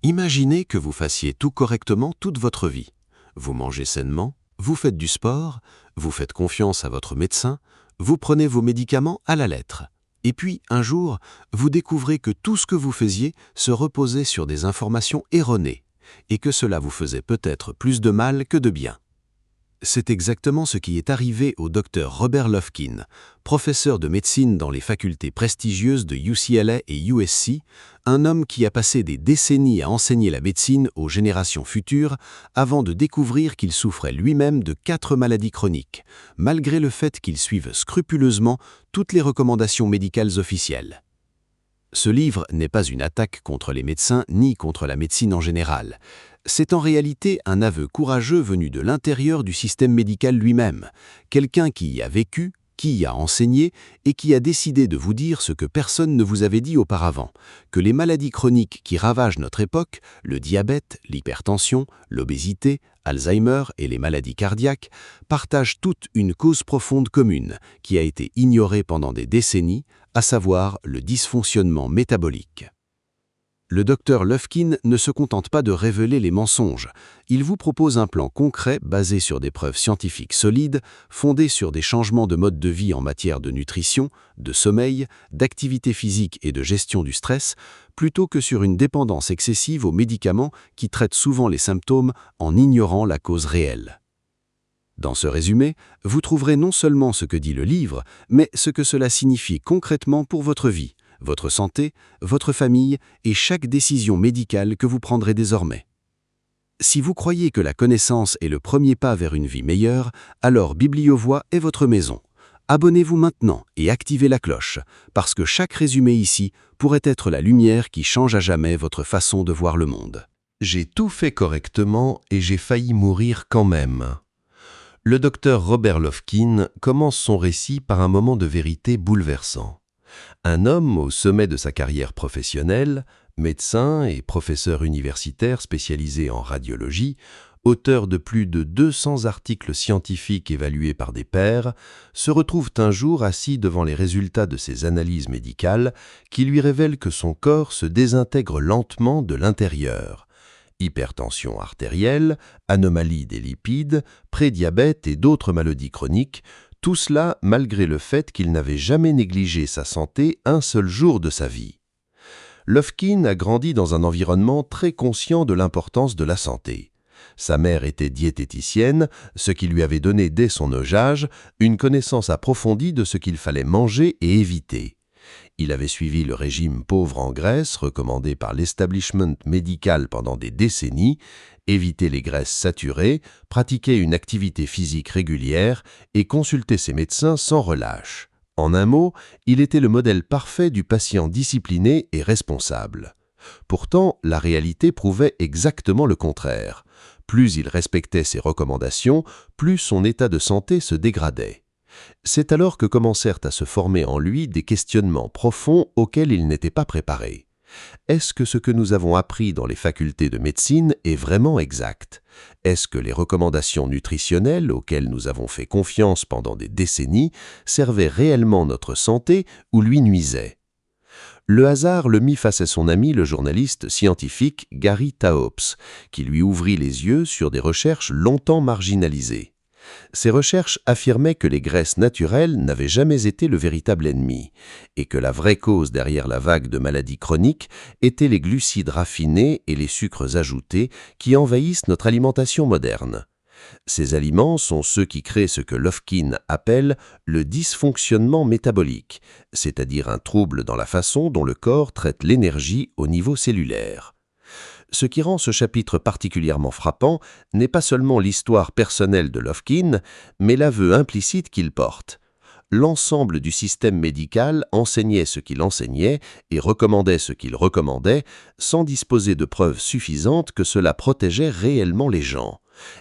Imaginez que vous fassiez tout correctement toute votre vie. Vous mangez sainement, vous faites du sport, vous faites confiance à votre médecin, vous prenez vos médicaments à la lettre. Et puis, un jour, vous découvrez que tout ce que vous faisiez se reposait sur des informations erronées, et que cela vous faisait peut-être plus de mal que de bien. C'est exactement ce qui est arrivé au docteur Robert Lufkin, professeur de médecine dans les facultés prestigieuses de UCLA et USC, un homme qui a passé des décennies à enseigner la médecine aux générations futures avant de découvrir qu'il souffrait lui-même de 4 maladies chroniques, malgré le fait qu'il suive scrupuleusement toutes les recommandations médicales officielles. Ce livre n'est pas une attaque contre les médecins ni contre la médecine en général. C'est en réalité un aveu courageux venu de l'intérieur du système médical lui-même, quelqu'un qui y a vécu, qui y a enseigné et qui a décidé de vous dire ce que personne ne vous avait dit auparavant, que les maladies chroniques qui ravagent notre époque, le diabète, l'hypertension, l'obésité, Alzheimer et les maladies cardiaques, partagent toutes une cause profonde commune qui a été ignorée pendant des décennies, à savoir le dysfonctionnement métabolique. Le docteur Lufkin ne se contente pas de révéler les mensonges. Il vous propose un plan concret basé sur des preuves scientifiques solides, fondées sur des changements de mode de vie en matière de nutrition, de sommeil, d'activité physique et de gestion du stress, plutôt que sur une dépendance excessive aux médicaments qui traitent souvent les symptômes en ignorant la cause réelle. Dans ce résumé, vous trouverez non seulement ce que dit le livre, mais ce que cela signifie concrètement pour votre vie, votre santé, votre famille et chaque décision médicale que vous prendrez désormais. Si vous croyez que la connaissance est le premier pas vers une vie meilleure, alors Bibliovoix est votre maison. Abonnez-vous maintenant et activez la cloche, parce que chaque résumé ici pourrait être la lumière qui change à jamais votre façon de voir le monde. J'ai tout fait correctement et j'ai failli mourir quand même. Le docteur Robert Lufkin commence son récit par un moment de vérité bouleversant. Un homme au sommet de sa carrière professionnelle, médecin et professeur universitaire spécialisé en radiologie, auteur de plus de 200 articles scientifiques évalués par des pairs, se retrouve un jour assis devant les résultats de ses analyses médicales qui lui révèlent que son corps se désintègre lentement de l'intérieur. Hypertension artérielle, anomalie des lipides, prédiabète et d'autres maladies chroniques, tout cela malgré le fait qu'il n'avait jamais négligé sa santé un seul jour de sa vie. Lufkin a grandi dans un environnement très conscient de l'importance de la santé. Sa mère était diététicienne, ce qui lui avait donné dès son jeune âge une connaissance approfondie de ce qu'il fallait manger et éviter. Il avait suivi le régime pauvre en graisse recommandé par l'establishment médical pendant des décennies, éviter les graisses saturées, pratiquer une activité physique régulière et consulter ses médecins sans relâche. En un mot, il était le modèle parfait du patient discipliné et responsable. Pourtant, la réalité prouvait exactement le contraire. Plus il respectait ses recommandations, plus son état de santé se dégradait. C'est alors que commencèrent à se former en lui des questionnements profonds auxquels il n'était pas préparé. Est-ce que ce que nous avons appris dans les facultés de médecine est vraiment exact? Est-ce que les recommandations nutritionnelles auxquelles nous avons fait confiance pendant des décennies servaient réellement notre santé ou lui nuisaient? Le hasard le mit face à son ami le journaliste scientifique Gary Taubes, qui lui ouvrit les yeux sur des recherches longtemps marginalisées. Ces recherches affirmaient que les graisses naturelles n'avaient jamais été le véritable ennemi, et que la vraie cause derrière la vague de maladies chroniques étaient les glucides raffinés et les sucres ajoutés qui envahissent notre alimentation moderne. Ces aliments sont ceux qui créent ce que Lufkin appelle le dysfonctionnement métabolique, c'est-à-dire un trouble dans la façon dont le corps traite l'énergie au niveau cellulaire. Ce qui rend ce chapitre particulièrement frappant n'est pas seulement l'histoire personnelle de Lufkin, mais l'aveu implicite qu'il porte. L'ensemble du système médical enseignait ce qu'il enseignait et recommandait ce qu'il recommandait, sans disposer de preuves suffisantes que cela protégeait réellement les gens,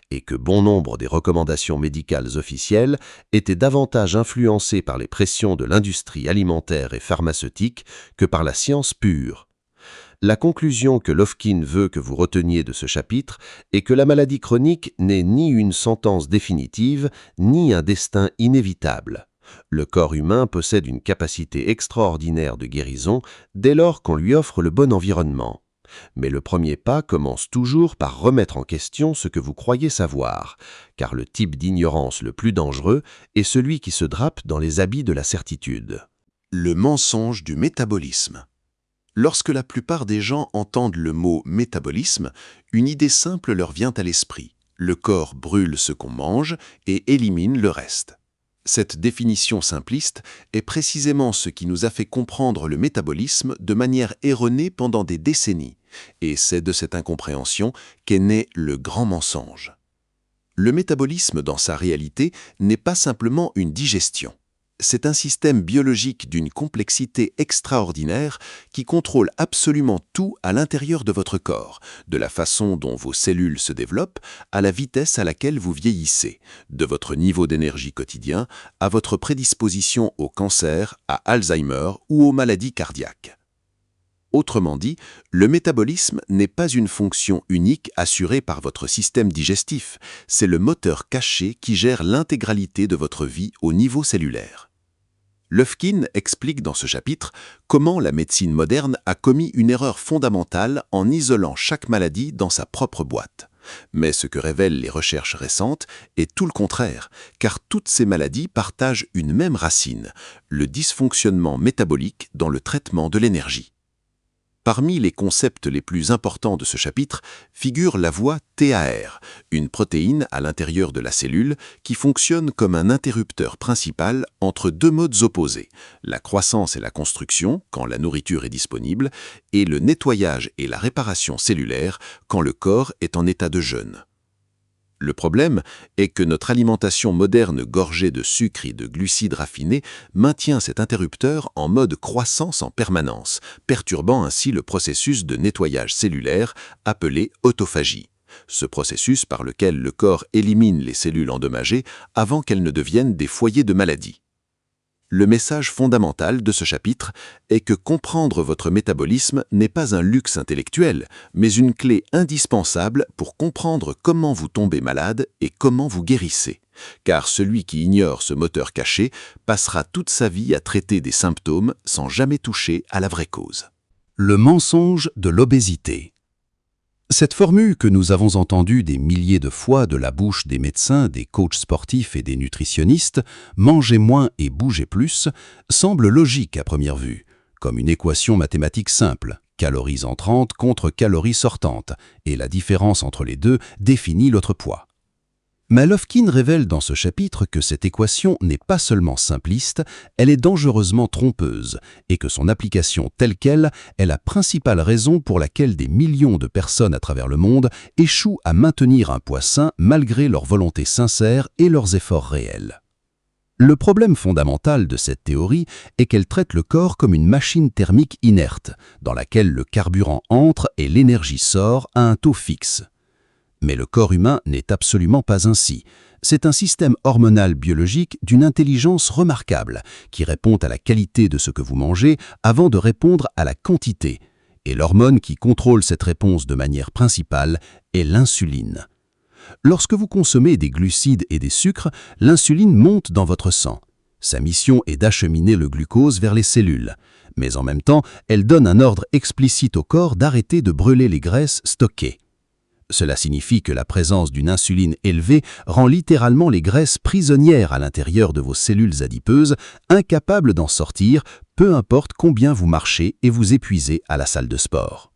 et que bon nombre des recommandations médicales officielles étaient davantage influencées par les pressions de l'industrie alimentaire et pharmaceutique que par la science pure. La conclusion que Lufkin veut que vous reteniez de ce chapitre est que la maladie chronique n'est ni une sentence définitive, ni un destin inévitable. Le corps humain possède une capacité extraordinaire de guérison dès lors qu'on lui offre le bon environnement. Mais le premier pas commence toujours par remettre en question ce que vous croyez savoir, car le type d'ignorance le plus dangereux est celui qui se drape dans les habits de la certitude. Le mensonge du métabolisme. Lorsque la plupart des gens entendent le mot métabolisme, une idée simple leur vient à l'esprit. Le corps brûle ce qu'on mange et élimine le reste. Cette définition simpliste est précisément ce qui nous a fait comprendre le métabolisme de manière erronée pendant des décennies, et c'est de cette incompréhension qu'est né le grand mensonge. Le métabolisme dans sa réalité n'est pas simplement une digestion. C'est un système biologique d'une complexité extraordinaire qui contrôle absolument tout à l'intérieur de votre corps, de la façon dont vos cellules se développent à la vitesse à laquelle vous vieillissez, de votre niveau d'énergie quotidien à votre prédisposition au cancer, à Alzheimer ou aux maladies cardiaques. Autrement dit, le métabolisme n'est pas une fonction unique assurée par votre système digestif, c'est le moteur caché qui gère l'intégralité de votre vie au niveau cellulaire. Lufkin explique dans ce chapitre comment la médecine moderne a commis une erreur fondamentale en isolant chaque maladie dans sa propre boîte. Mais ce que révèlent les recherches récentes est tout le contraire, car toutes ces maladies partagent une même racine, le dysfonctionnement métabolique dans le traitement de l'énergie. Parmi les concepts les plus importants de ce chapitre figure la voie TAR, une protéine à l'intérieur de la cellule qui fonctionne comme un interrupteur principal entre deux modes opposés, la croissance et la construction quand la nourriture est disponible, et le nettoyage et la réparation cellulaire quand le corps est en état de jeûne. Le problème est que notre alimentation moderne gorgée de sucre et de glucides raffinés maintient cet interrupteur en mode croissance en permanence, perturbant ainsi le processus de nettoyage cellulaire appelé autophagie, ce processus par lequel le corps élimine les cellules endommagées avant qu'elles ne deviennent des foyers de maladie. Le message fondamental de ce chapitre est que comprendre votre métabolisme n'est pas un luxe intellectuel, mais une clé indispensable pour comprendre comment vous tombez malade et comment vous guérissez. Car celui qui ignore ce moteur caché passera toute sa vie à traiter des symptômes sans jamais toucher à la vraie cause. Le mensonge de l'obésité. Cette formule que nous avons entendue des milliers de fois de la bouche des médecins, des coachs sportifs et des nutritionnistes, « mangez moins et bougez plus », semble logique à première vue, comme une équation mathématique simple, calories entrantes contre calories sortantes, et la différence entre les deux définit votre poids. Mais Lufkin révèle dans ce chapitre que cette équation n'est pas seulement simpliste, elle est dangereusement trompeuse et que son application telle qu'elle est la principale raison pour laquelle des millions de personnes à travers le monde échouent à maintenir un poids sain malgré leur volonté sincère et leurs efforts réels. Le problème fondamental de cette théorie est qu'elle traite le corps comme une machine thermique inerte, dans laquelle le carburant entre et l'énergie sort à un taux fixe. Mais le corps humain n'est absolument pas ainsi. C'est un système hormonal biologique d'une intelligence remarquable qui répond à la qualité de ce que vous mangez avant de répondre à la quantité. Et l'hormone qui contrôle cette réponse de manière principale est l'insuline. Lorsque vous consommez des glucides et des sucres, l'insuline monte dans votre sang. Sa mission est d'acheminer le glucose vers les cellules. Mais en même temps, elle donne un ordre explicite au corps d'arrêter de brûler les graisses stockées. Cela signifie que la présence d'une insuline élevée rend littéralement les graisses prisonnières à l'intérieur de vos cellules adipeuses, incapables d'en sortir, peu importe combien vous marchez et vous épuisez à la salle de sport.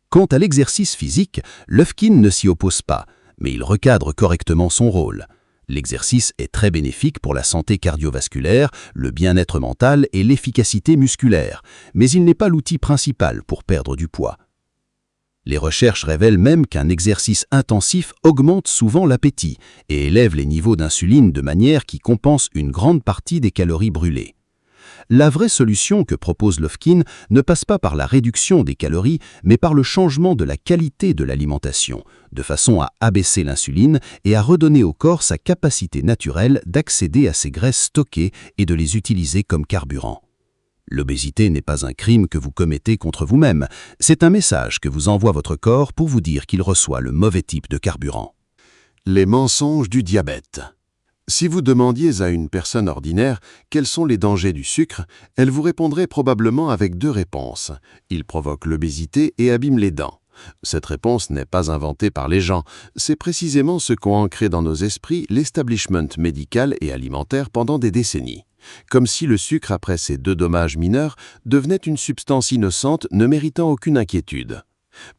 Quant à l'exercice physique, Lufkin ne s'y oppose pas, mais il recadre correctement son rôle. L'exercice est très bénéfique pour la santé cardiovasculaire, le bien-être mental et l'efficacité musculaire, mais il n'est pas l'outil principal pour perdre du poids. Les recherches révèlent même qu'un exercice intensif augmente souvent l'appétit et élève les niveaux d'insuline de manière qui compense une grande partie des calories brûlées. La vraie solution que propose Lufkin ne passe pas par la réduction des calories, mais par le changement de la qualité de l'alimentation, de façon à abaisser l'insuline et à redonner au corps sa capacité naturelle d'accéder à ces graisses stockées et de les utiliser comme carburant. L'obésité n'est pas un crime que vous commettez contre vous-même, c'est un message que vous envoie votre corps pour vous dire qu'il reçoit le mauvais type de carburant. Les mensonges du diabète. Si vous demandiez à une personne ordinaire quels sont les dangers du sucre, elle vous répondrait probablement avec deux réponses. Il provoque l'obésité et abîme les dents. Cette réponse n'est pas inventée par les gens, c'est précisément ce qu'ont ancré dans nos esprits l'establishment médical et alimentaire pendant des décennies. Comme si le sucre, après ces deux dommages mineurs, devenait une substance innocente ne méritant aucune inquiétude.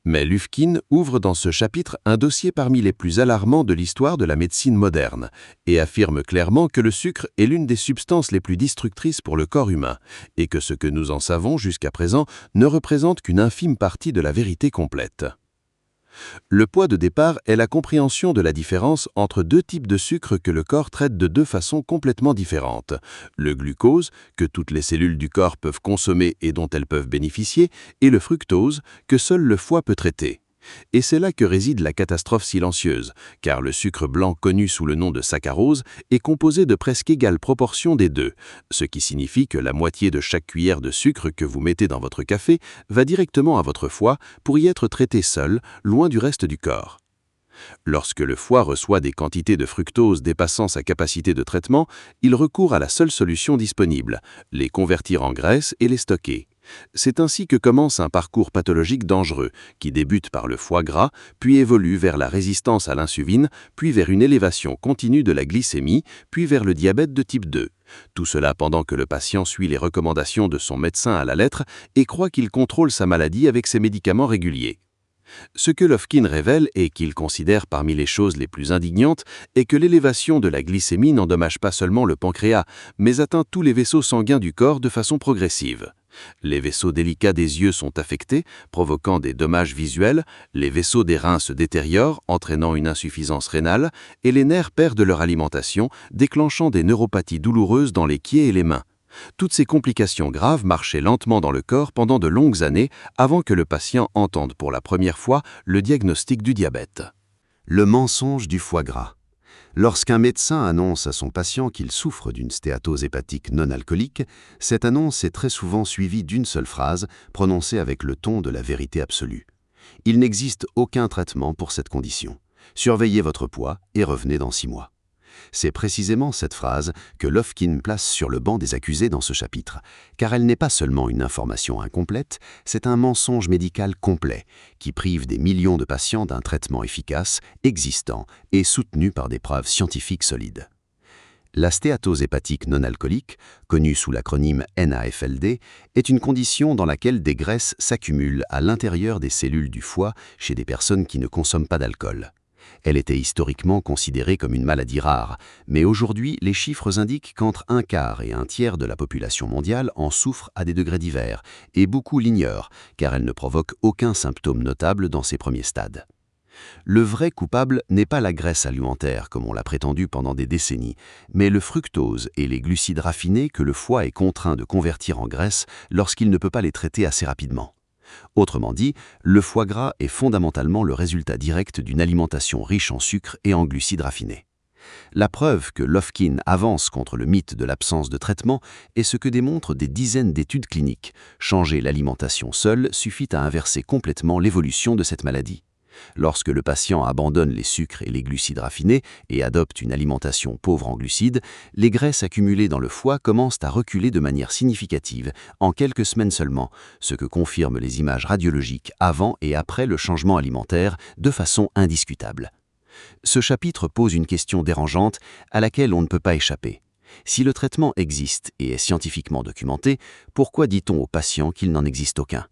Mais Lufkin ouvre dans ce chapitre un dossier parmi les plus alarmants de l'histoire de la médecine moderne et affirme clairement que le sucre est l'une des substances les plus destructrices pour le corps humain et que ce que nous en savons jusqu'à présent ne représente qu'une infime partie de la vérité complète. Le poids de départ est la compréhension de la différence entre deux types de sucre que le corps traite de deux façons complètement différentes. Le glucose, que toutes les cellules du corps peuvent consommer et dont elles peuvent bénéficier, et le fructose, que seul le foie peut traiter. Et c'est là que réside la catastrophe silencieuse, car le sucre blanc connu sous le nom de saccharose est composé de presque égales proportions des deux, ce qui signifie que la moitié de chaque cuillère de sucre que vous mettez dans votre café va directement à votre foie pour y être traité seul, loin du reste du corps. Lorsque le foie reçoit des quantités de fructose dépassant sa capacité de traitement, il recourt à la seule solution disponible, les convertir en graisse et les stocker. C'est ainsi que commence un parcours pathologique dangereux, qui débute par le foie gras, puis évolue vers la résistance à l'insuline, puis vers une élévation continue de la glycémie, puis vers le diabète de type 2. Tout cela pendant que le patient suit les recommandations de son médecin à la lettre et croit qu'il contrôle sa maladie avec ses médicaments réguliers. Ce que Lufkin révèle et qu'il considère parmi les choses les plus indignantes est que l'élévation de la glycémie n'endommage pas seulement le pancréas, mais atteint tous les vaisseaux sanguins du corps de façon progressive. Les vaisseaux délicats des yeux sont affectés, provoquant des dommages visuels, les vaisseaux des reins se détériorent, entraînant une insuffisance rénale, et les nerfs perdent leur alimentation, déclenchant des neuropathies douloureuses dans les pieds et les mains. Toutes ces complications graves marchaient lentement dans le corps pendant de longues années avant que le patient entende pour la première fois le diagnostic du diabète. Le mensonge du foie gras. Lorsqu'un médecin annonce à son patient qu'il souffre d'une stéatose hépatique non alcoolique, cette annonce est très souvent suivie d'une seule phrase, prononcée avec le ton de la vérité absolue. Il n'existe aucun traitement pour cette condition. Surveillez votre poids et revenez dans 6 mois. C'est précisément cette phrase que Lufkin place sur le banc des accusés dans ce chapitre, car elle n'est pas seulement une information incomplète, c'est un mensonge médical complet qui prive des millions de patients d'un traitement efficace, existant et soutenu par des preuves scientifiques solides. La stéatose hépatique non alcoolique, connue sous l'acronyme NAFLD, est une condition dans laquelle des graisses s'accumulent à l'intérieur des cellules du foie chez des personnes qui ne consomment pas d'alcool. Elle était historiquement considérée comme une maladie rare, mais aujourd'hui, les chiffres indiquent qu'entre 1/4 et 1/3 de la population mondiale en souffrent à des degrés divers, et beaucoup l'ignorent, car elle ne provoque aucun symptôme notable dans ses premiers stades. Le vrai coupable n'est pas la graisse alimentaire, comme on l'a prétendu pendant des décennies, mais le fructose et les glucides raffinés que le foie est contraint de convertir en graisse lorsqu'il ne peut pas les traiter assez rapidement. Autrement dit, le foie gras est fondamentalement le résultat direct d'une alimentation riche en sucre et en glucides raffinés. La preuve que Lufkin avance contre le mythe de l'absence de traitement est ce que démontrent des dizaines d'études cliniques. Changer l'alimentation seule suffit à inverser complètement l'évolution de cette maladie. Lorsque le patient abandonne les sucres et les glucides raffinés et adopte une alimentation pauvre en glucides, les graisses accumulées dans le foie commencent à reculer de manière significative en quelques semaines seulement, ce que confirment les images radiologiques avant et après le changement alimentaire de façon indiscutable. Ce chapitre pose une question dérangeante à laquelle on ne peut pas échapper. Si le traitement existe et est scientifiquement documenté, pourquoi dit-on aux patients qu'il n'en existe aucun ?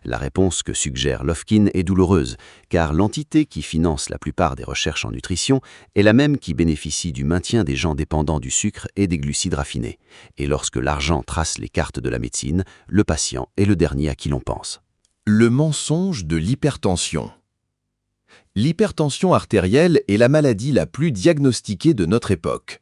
La réponse que suggère Lufkin est douloureuse, car l'entité qui finance la plupart des recherches en nutrition est la même qui bénéficie du maintien des gens dépendants du sucre et des glucides raffinés. Et lorsque l'argent trace les cartes de la médecine, le patient est le dernier à qui l'on pense. Le mensonge de l'hypertension. L'hypertension artérielle est la maladie la plus diagnostiquée de notre époque.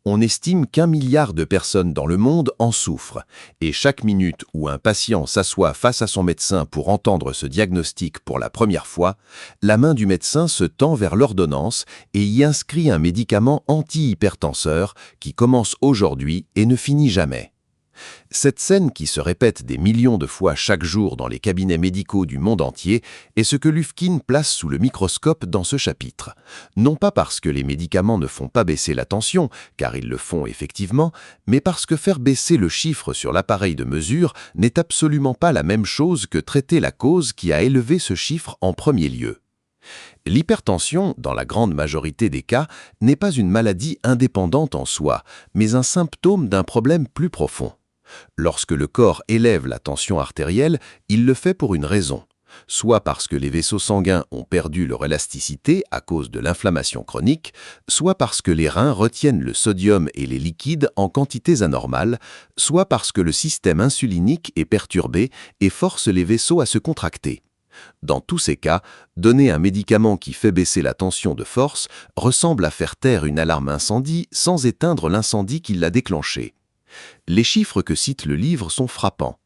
On estime qu'1 milliard de personnes dans le monde en souffrent, et chaque minute où un patient s'assoit face à son médecin pour entendre ce diagnostic pour la première fois, la main du médecin se tend vers l'ordonnance et y inscrit un médicament anti-hypertenseur qui commence aujourd'hui et ne finit jamais. Cette scène qui se répète des millions de fois chaque jour dans les cabinets médicaux du monde entier est ce que Lufkin place sous le microscope dans ce chapitre. Non pas parce que les médicaments ne font pas baisser la tension, car ils le font effectivement, mais parce que faire baisser le chiffre sur l'appareil de mesure n'est absolument pas la même chose que traiter la cause qui a élevé ce chiffre en premier lieu. L'hypertension, dans la grande majorité des cas, n'est pas une maladie indépendante en soi, mais un symptôme d'un problème plus profond. Lorsque le corps élève la tension artérielle, il le fait pour une raison, soit parce que les vaisseaux sanguins ont perdu leur élasticité à cause de l'inflammation chronique, soit parce que les reins retiennent le sodium et les liquides en quantités anormales, soit parce que le système insulinique est perturbé et force les vaisseaux à se contracter. Dans tous ces cas, donner un médicament qui fait baisser la tension de force ressemble à faire taire une alarme incendie sans éteindre l'incendie qui l'a déclenché. Les chiffres que cite le livre sont frappants.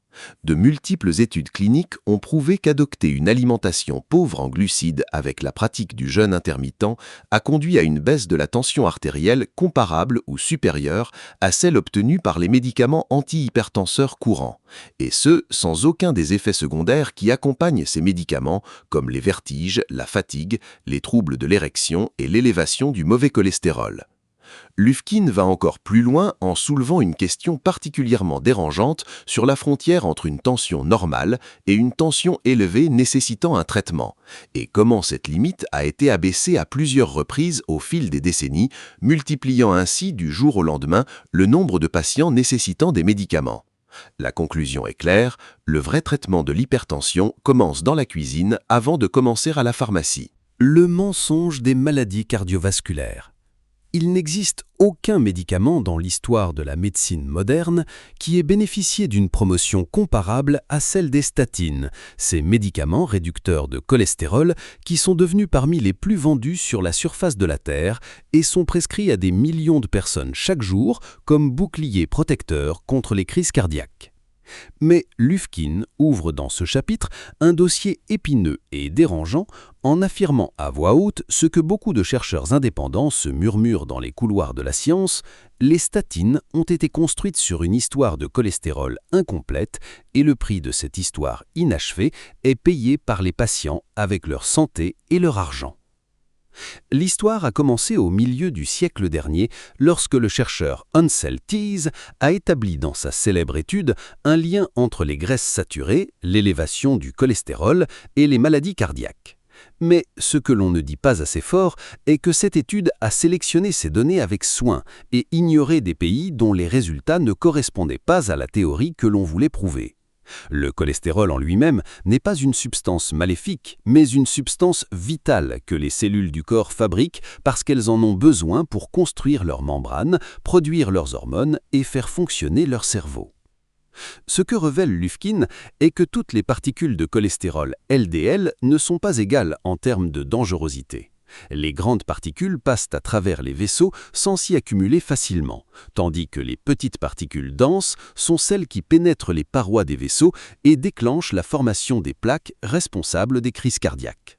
De multiples études cliniques ont prouvé qu'adopter une alimentation pauvre en glucides avec la pratique du jeûne intermittent a conduit à une baisse de la tension artérielle comparable ou supérieure à celle obtenue par les médicaments antihypertenseurs courants, et ce, sans aucun des effets secondaires qui accompagnent ces médicaments, comme les vertiges, la fatigue, les troubles de l'érection et l'élévation du mauvais cholestérol. Lufkin va encore plus loin en soulevant une question particulièrement dérangeante sur la frontière entre une tension normale et une tension élevée nécessitant un traitement, et comment cette limite a été abaissée à plusieurs reprises au fil des décennies, multipliant ainsi du jour au lendemain le nombre de patients nécessitant des médicaments. La conclusion est claire, le vrai traitement de l'hypertension commence dans la cuisine avant de commencer à la pharmacie. Le mensonge des maladies cardiovasculaires. Il n'existe aucun médicament dans l'histoire de la médecine moderne qui ait bénéficié d'une promotion comparable à celle des statines, ces médicaments réducteurs de cholestérol qui sont devenus parmi les plus vendus sur la surface de la Terre et sont prescrits à des millions de personnes chaque jour comme bouclier protecteur contre les crises cardiaques. Mais Lufkin ouvre dans ce chapitre un dossier épineux et dérangeant en affirmant à voix haute ce que beaucoup de chercheurs indépendants se murmurent dans les couloirs de la science: les statines ont été construites sur une histoire de cholestérol incomplète et le prix de cette histoire inachevée est payé par les patients avec leur santé et leur argent. L'histoire a commencé au milieu du siècle dernier lorsque le chercheur Ansel Keys a établi dans sa célèbre étude un lien entre les graisses saturées, l'élévation du cholestérol et les maladies cardiaques. Mais ce que l'on ne dit pas assez fort est que cette étude a sélectionné ces données avec soin et ignoré des pays dont les résultats ne correspondaient pas à la théorie que l'on voulait prouver. Le cholestérol en lui-même n'est pas une substance maléfique, mais une substance vitale que les cellules du corps fabriquent parce qu'elles en ont besoin pour construire leurs membranes, produire leurs hormones et faire fonctionner leur cerveau. Ce que révèle Lufkin est que toutes les particules de cholestérol LDL ne sont pas égales en termes de dangerosité. Les grandes particules passent à travers les vaisseaux sans s'y accumuler facilement, tandis que les petites particules denses sont celles qui pénètrent les parois des vaisseaux et déclenchent la formation des plaques responsables des crises cardiaques.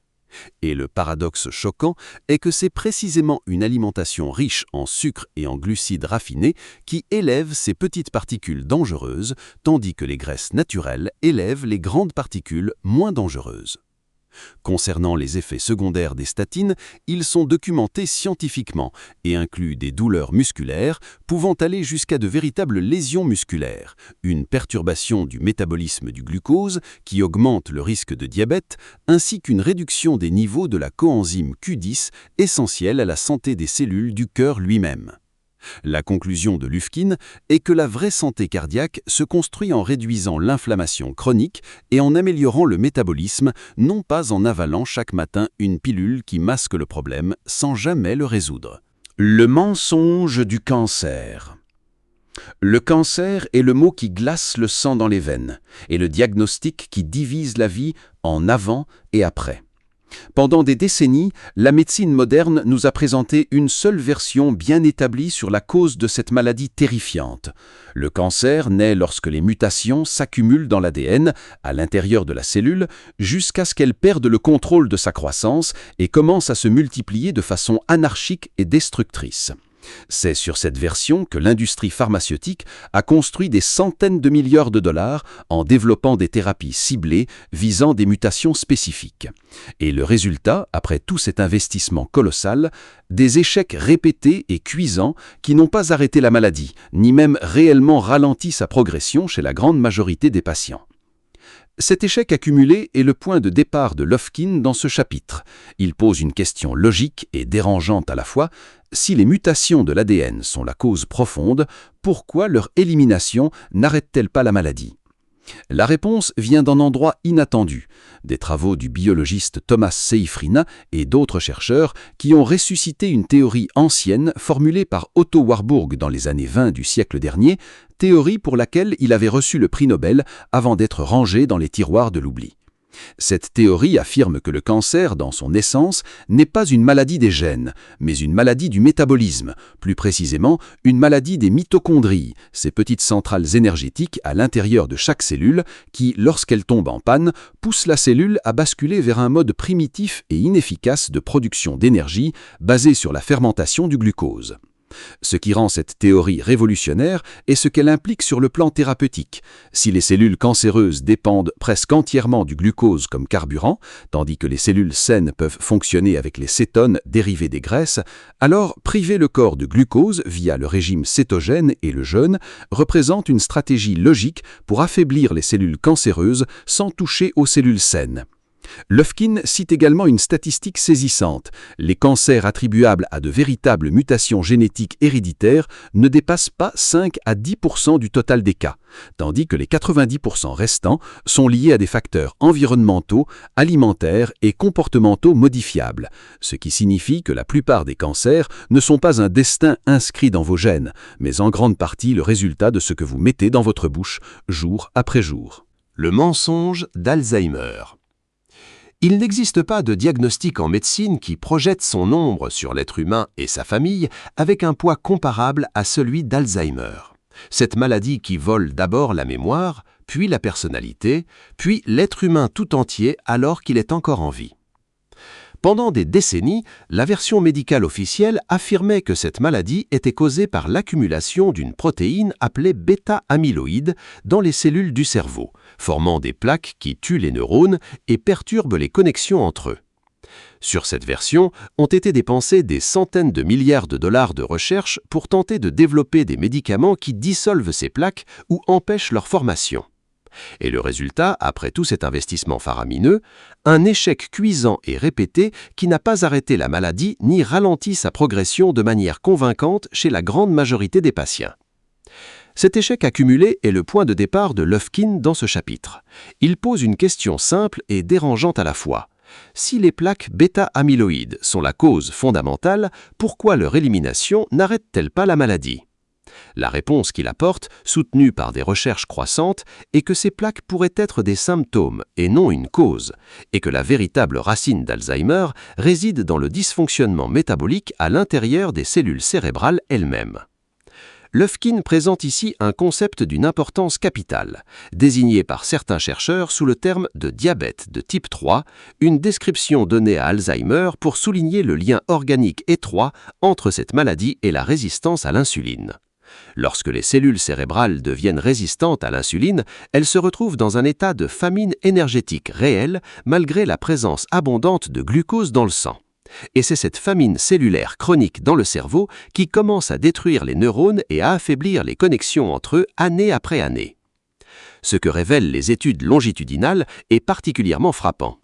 Et le paradoxe choquant est que c'est précisément une alimentation riche en sucre et en glucides raffinés qui élève ces petites particules dangereuses, tandis que les graisses naturelles élèvent les grandes particules moins dangereuses. Concernant les effets secondaires des statines, ils sont documentés scientifiquement et incluent des douleurs musculaires pouvant aller jusqu'à de véritables lésions musculaires, une perturbation du métabolisme du glucose qui augmente le risque de diabète, ainsi qu'une réduction des niveaux de la coenzyme Q10 essentielle à la santé des cellules du cœur lui-même. La conclusion de Lufkin est que la vraie santé cardiaque se construit en réduisant l'inflammation chronique et en améliorant le métabolisme, non pas en avalant chaque matin une pilule qui masque le problème sans jamais le résoudre. Le mensonge du cancer. Le cancer est le mot qui glace le sang dans les veines et le diagnostic qui divise la vie en avant et après. Pendant des décennies, la médecine moderne nous a présenté une seule version bien établie sur la cause de cette maladie terrifiante. Le cancer naît lorsque les mutations s'accumulent dans l'ADN, à l'intérieur de la cellule, jusqu'à ce qu'elle perde le contrôle de sa croissance et commence à se multiplier de façon anarchique et destructrice. C'est sur cette version que l'industrie pharmaceutique a construit des centaines de milliards de dollars en développant des thérapies ciblées visant des mutations spécifiques. Et le résultat, après tout cet investissement colossal, des échecs répétés et cuisants qui n'ont pas arrêté la maladie, ni même réellement ralenti sa progression chez la grande majorité des patients. Cet échec accumulé est le point de départ de Lofkin dans ce chapitre. Il pose une question logique et dérangeante à la fois. Si les mutations de l'ADN sont la cause profonde, pourquoi leur élimination n'arrête-t-elle pas la maladie ? La réponse vient d'un endroit inattendu, des travaux du biologiste Thomas Seyfried et d'autres chercheurs qui ont ressuscité une théorie ancienne formulée par Otto Warburg dans les années 20 du siècle dernier, théorie pour laquelle il avait reçu le prix Nobel avant d'être rangé dans les tiroirs de l'oubli. Cette théorie affirme que le cancer, dans son essence, n'est pas une maladie des gènes, mais une maladie du métabolisme, plus précisément une maladie des mitochondries, ces petites centrales énergétiques à l'intérieur de chaque cellule qui, lorsqu'elles tombent en panne, poussent la cellule à basculer vers un mode primitif et inefficace de production d'énergie basé sur la fermentation du glucose. Ce qui rend cette théorie révolutionnaire est ce qu'elle implique sur le plan thérapeutique. Si les cellules cancéreuses dépendent presque entièrement du glucose comme carburant, tandis que les cellules saines peuvent fonctionner avec les cétones dérivés des graisses, alors priver le corps de glucose via le régime cétogène et le jeûne représente une stratégie logique pour affaiblir les cellules cancéreuses sans toucher aux cellules saines. Lofkin cite également une statistique saisissante. Les cancers attribuables à de véritables mutations génétiques héréditaires ne dépassent pas 5 à 10% du total des cas, tandis que les 90% restants sont liés à des facteurs environnementaux, alimentaires et comportementaux modifiables, ce qui signifie que la plupart des cancers ne sont pas un destin inscrit dans vos gènes, mais en grande partie le résultat de ce que vous mettez dans votre bouche jour après jour. Le mensonge d'Alzheimer. Il n'existe pas de diagnostic en médecine qui projette son ombre sur l'être humain et sa famille avec un poids comparable à celui d'Alzheimer. Cette maladie qui vole d'abord la mémoire, puis la personnalité, puis l'être humain tout entier alors qu'il est encore en vie. Pendant des décennies, la version médicale officielle affirmait que cette maladie était causée par l'accumulation d'une protéine appelée bêta-amyloïde dans les cellules du cerveau, formant des plaques qui tuent les neurones et perturbent les connexions entre eux. Sur cette version, ont été dépensés des centaines de milliards de dollars de recherche pour tenter de développer des médicaments qui dissolvent ces plaques ou empêchent leur formation. Et le résultat, après tout cet investissement faramineux, un échec cuisant et répété qui n'a pas arrêté la maladie ni ralenti sa progression de manière convaincante chez la grande majorité des patients. Cet échec accumulé est le point de départ de Lofkin dans ce chapitre. Il pose une question simple et dérangeante à la fois. Si les plaques bêta-amyloïdes sont la cause fondamentale, pourquoi leur élimination n'arrête-t-elle pas la maladie ? La réponse qu'il apporte, soutenue par des recherches croissantes, est que ces plaques pourraient être des symptômes et non une cause, et que la véritable racine d'Alzheimer réside dans le dysfonctionnement métabolique à l'intérieur des cellules cérébrales elles-mêmes. Lofkin présente ici un concept d'une importance capitale, désigné par certains chercheurs sous le terme de diabète de type 3, une description donnée à Alzheimer pour souligner le lien organique étroit entre cette maladie et la résistance à l'insuline. Lorsque les cellules cérébrales deviennent résistantes à l'insuline, elles se retrouvent dans un état de famine énergétique réelle malgré la présence abondante de glucose dans le sang. Et c'est cette famine cellulaire chronique dans le cerveau qui commence à détruire les neurones et à affaiblir les connexions entre eux année après année. Ce que révèlent les études longitudinales est particulièrement frappant.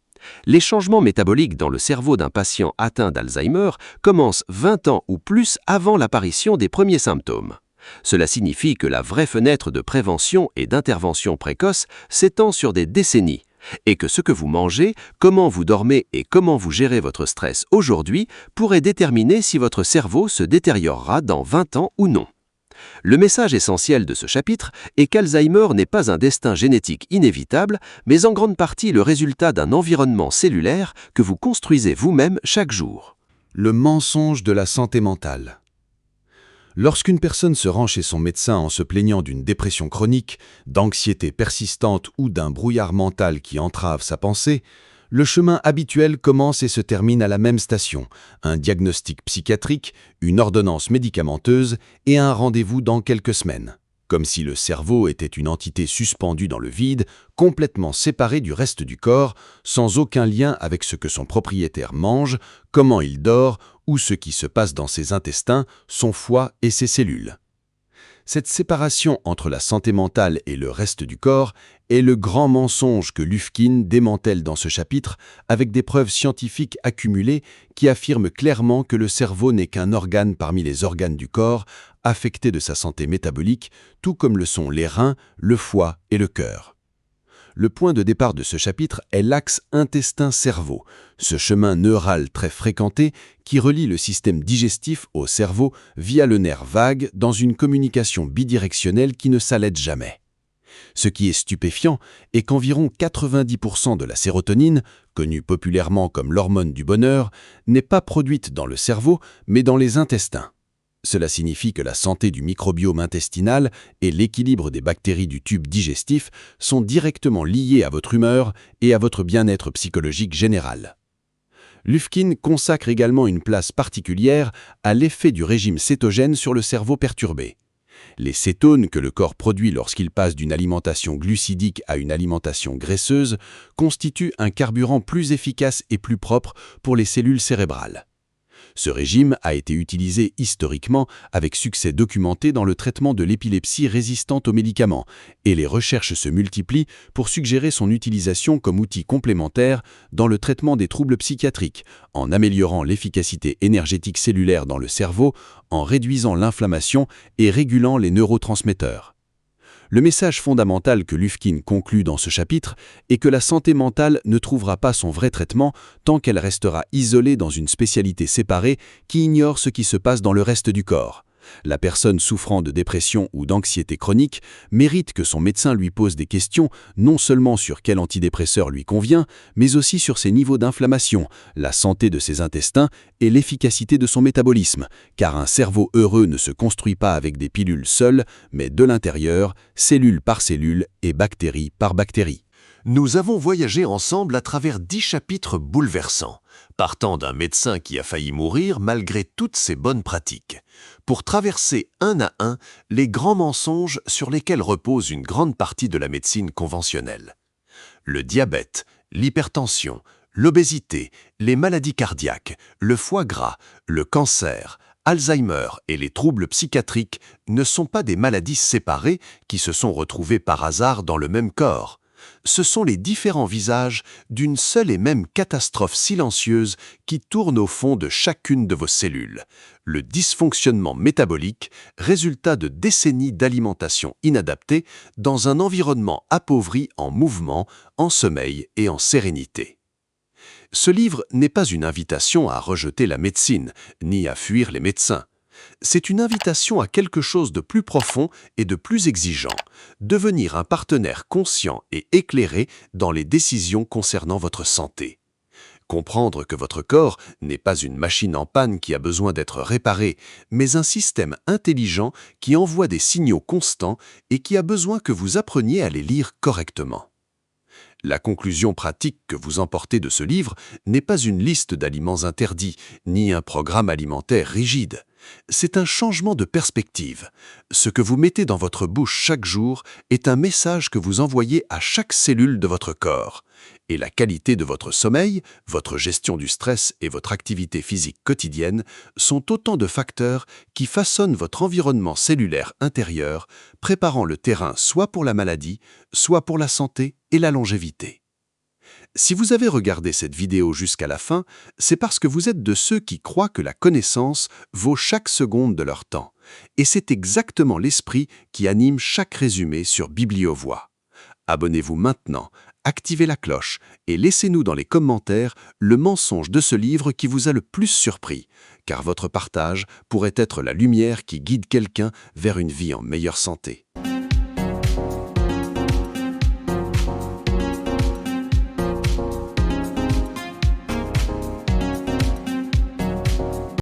Les changements métaboliques dans le cerveau d'un patient atteint d'Alzheimer commencent 20 ans ou plus avant l'apparition des premiers symptômes. Cela signifie que la vraie fenêtre de prévention et d'intervention précoce s'étend sur des décennies, et que ce que vous mangez, comment vous dormez et comment vous gérez votre stress aujourd'hui pourrait déterminer si votre cerveau se détériorera dans 20 ans ou non. Le message essentiel de ce chapitre est qu'Alzheimer n'est pas un destin génétique inévitable, mais en grande partie le résultat d'un environnement cellulaire que vous construisez vous-même chaque jour. Le mensonge de la santé mentale. Lorsqu'une personne se rend chez son médecin en se plaignant d'une dépression chronique, d'anxiété persistante ou d'un brouillard mental qui entrave sa pensée, Le chemin habituel commence et se termine à la même station, un diagnostic psychiatrique, une ordonnance médicamenteuse et un rendez-vous dans quelques semaines. Comme si le cerveau était une entité suspendue dans le vide, complètement séparée du reste du corps, sans aucun lien avec ce que son propriétaire mange, comment il dort ou ce qui se passe dans ses intestins, son foie et ses cellules. Cette séparation entre la santé mentale et le reste du corps est le grand mensonge que Lufkin démantèle dans ce chapitre avec des preuves scientifiques accumulées qui affirment clairement que le cerveau n'est qu'un organe parmi les organes du corps, affecté de sa santé métabolique, tout comme le sont les reins, le foie et le cœur. Le point de départ de ce chapitre est l'axe intestin-cerveau, ce chemin neural très fréquenté qui relie le système digestif au cerveau via le nerf vague dans une communication bidirectionnelle qui ne s'allège jamais. Ce qui est stupéfiant est qu'environ 90% de la sérotonine, connue populairement comme l'hormone du bonheur, n'est pas produite dans le cerveau mais dans les intestins. Cela signifie que la santé du microbiome intestinal et l'équilibre des bactéries du tube digestif sont directement liés à votre humeur et à votre bien-être psychologique général. Lufkin consacre également une place particulière à l'effet du régime cétogène sur le cerveau perturbé. Les cétones que le corps produit lorsqu'il passe d'une alimentation glucidique à une alimentation graisseuse constituent un carburant plus efficace et plus propre pour les cellules cérébrales. Ce régime a été utilisé historiquement avec succès documenté dans le traitement de l'épilepsie résistante aux médicaments, et les recherches se multiplient pour suggérer son utilisation comme outil complémentaire dans le traitement des troubles psychiatriques, en améliorant l'efficacité énergétique cellulaire dans le cerveau, en réduisant l'inflammation et régulant les neurotransmetteurs. Le message fondamental que Lufkin conclut dans ce chapitre est que la santé mentale ne trouvera pas son vrai traitement tant qu'elle restera isolée dans une spécialité séparée qui ignore ce qui se passe dans le reste du corps. La personne souffrant de dépression ou d'anxiété chronique mérite que son médecin lui pose des questions non seulement sur quel antidépresseur lui convient, mais aussi sur ses niveaux d'inflammation, la santé de ses intestins et l'efficacité de son métabolisme, car un cerveau heureux ne se construit pas avec des pilules seules, mais de l'intérieur, cellule par cellule et bactérie par bactérie. Nous avons voyagé ensemble à travers 10 chapitres bouleversants, partant d'un médecin qui a failli mourir malgré toutes ses bonnes pratiques, pour traverser un à un les grands mensonges sur lesquels repose une grande partie de la médecine conventionnelle. Le diabète, l'hypertension, l'obésité, les maladies cardiaques, le foie gras, le cancer, Alzheimer et les troubles psychiatriques ne sont pas des maladies séparées qui se sont retrouvées par hasard dans le même corps. Ce sont les différents visages d'une seule et même catastrophe silencieuse qui tourne au fond de chacune de vos cellules. Le dysfonctionnement métabolique, résultat de décennies d'alimentation inadaptée dans un environnement appauvri en mouvement, en sommeil et en sérénité. Ce livre n'est pas une invitation à rejeter la médecine, ni à fuir les médecins. C'est une invitation à quelque chose de plus profond et de plus exigeant, devenir un partenaire conscient et éclairé dans les décisions concernant votre santé. Comprendre que votre corps n'est pas une machine en panne qui a besoin d'être réparée, mais un système intelligent qui envoie des signaux constants et qui a besoin que vous appreniez à les lire correctement. La conclusion pratique que vous emportez de ce livre n'est pas une liste d'aliments interdits, ni un programme alimentaire rigide. C'est un changement de perspective. Ce que vous mettez dans votre bouche chaque jour est un message que vous envoyez à chaque cellule de votre corps. Et la qualité de votre sommeil, votre gestion du stress et votre activité physique quotidienne sont autant de facteurs qui façonnent votre environnement cellulaire intérieur, préparant le terrain soit pour la maladie, soit pour la santé et la longévité. Si vous avez regardé cette vidéo jusqu'à la fin, c'est parce que vous êtes de ceux qui croient que la connaissance vaut chaque seconde de leur temps. Et c'est exactement l'esprit qui anime chaque résumé sur Bibliovoix. Abonnez-vous maintenant, activez la cloche et laissez-nous dans les commentaires le mensonge de ce livre qui vous a le plus surpris, car votre partage pourrait être la lumière qui guide quelqu'un vers une vie en meilleure santé.